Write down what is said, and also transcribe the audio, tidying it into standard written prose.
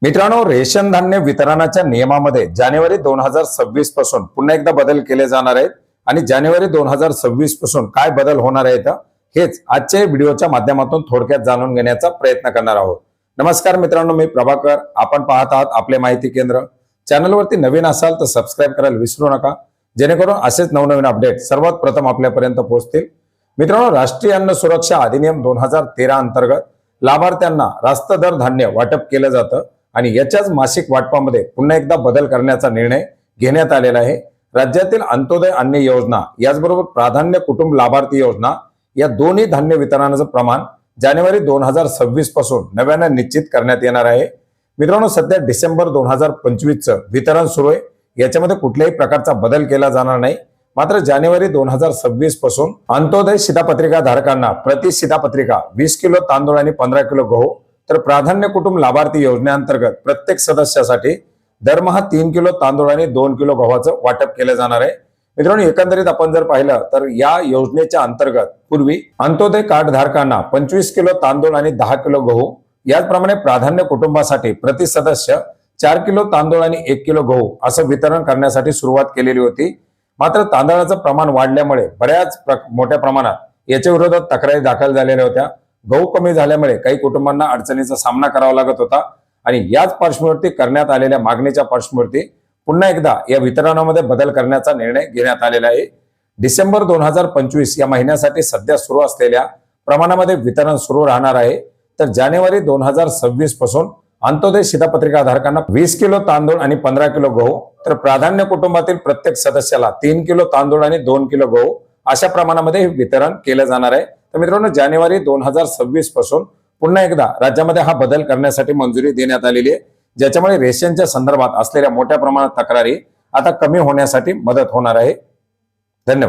मित्रांनो, रेशन धान्य वितरणाच्या नियमामध्ये जानेवारी 2026 पासून पुन्हा एकदा बदल केले जाणार आहेत आणि जानेवारी 2026 पासून काय बदल होणार आहेत हेच आजच्या व्हिडिओच्या माध्यमातून थोडक्यात जाणून घेण्याचा प्रयत्न करणार आहोत। नमस्कार मित्रांनो, मी प्रभाकर, आपण पाहत आहात आपले माहिती केंद्र। चॅनलवरती नवीन असाल तर सबस्क्राइब करायला विसरू नका, जेणेकरून असेच नवनवीन अपडेट सर्वात प्रथम आपल्यापर्यंत पोहोचतील। मित्रांनो, राष्ट्रीय अन्न सुरक्षा अधिनियम 2013 अंतर्गत लाभार्थ्यांना रास्त दर धान्य वाटप केलं जातं आणि याच्याच मासिक वाटपामध्ये पुन्हा एकदा बदल करण्याचा निर्णय घेण्यात आलेला आहे। राज्यातील अंत्योदय अन्न योजना याचबरोबर प्राधान्य कुटुंब लाभार्थी योजना या दोन्ही धान्य वितरणाचं प्रमाण जानेवारी 2026 पासून नव्याने निश्चित करण्यात येणार आहे। मित्रांनो, सध्या डिसेंबर 2025 चं वितरण सुरू आहे, याच्यामध्ये कुठल्याही प्रकारचा बदल केला जाणार नाही। मात्र जानेवारी 2026 पासून अंत्योदय शिधापत्रिका धारकांना प्रति शिधापत्रिका 20 किलो तांदूळ आणि 15 किलो गहू, तर प्राधान्य कुटुंब लाभार्थी योजनेअंतर्गत प्रत्येक सदस्यासाठी दरमहा 3 किलो तांदूळ आणि 2 किलो गव्हाचं वाटप केलं जाणार आहे। मित्रांनो, एकंदरीत आपण जर पाहिलं तर या योजनेच्या अंतर्गत पूर्वी अंत्योदय कार्ड धारकांना 25 किलो तांदूळ आणि 10 किलो गहू, याचप्रमाणे प्राधान्य कुटुंबासाठी प्रति सदस्य 4 किलो तांदूळ आणि 1 किलो गहू असं वितरण करण्यासाठी सुरुवात केलेली होती। मात्र तांदळाचं प्रमाण वाढल्यामुळे बऱ्याच मोठ्या प्रमाणात याच्या विरोधात तक्रारी दाखल झालेल्या होत्या। गहू कमी झाल्यामुळे काही कुटुंबांना अडचणीचा सामना करावा लागत होता आणि याच पार्श्वभूमीवरती करण्यात आलेल्या मागणीच्या पार्श्वभूमीवरती पुन्हा एकदा या वितरणामध्ये बदल करण्याचा निर्णय घेण्यात आलेला आहे। डिसेंबर 2025 या महिन्यासाठी सध्या सुरू असलेल्या प्रमाणामध्ये वितरण सुरू राहणार आहे। तर जानेवारी 2026 पासून अंत्योदय शिधापत्रिका धारकांना 20 किलो तांदूळ आणि 15 किलो गहू, तर प्राधान्य कुटुंबातील प्रत्येक सदस्याला 3 किलो तांदूळ आणि 2 किलो गहू अशा प्रमाणामध्ये वितरण केलं जाणार आहे। तर मित्रांनो, जानेवारी 2026 पासून पुन्हा एकदा राज्यामध्ये हा बदल करण्यासाठी मंजुरी देण्यात आलेली आहे, ज्याच्यामुळे रेशनच्या संदर्भात असलेल्या मोठ्या प्रमाणात तक्रारी आता कमी होण्यासाठी मदत होणार आहे। धन्यवाद।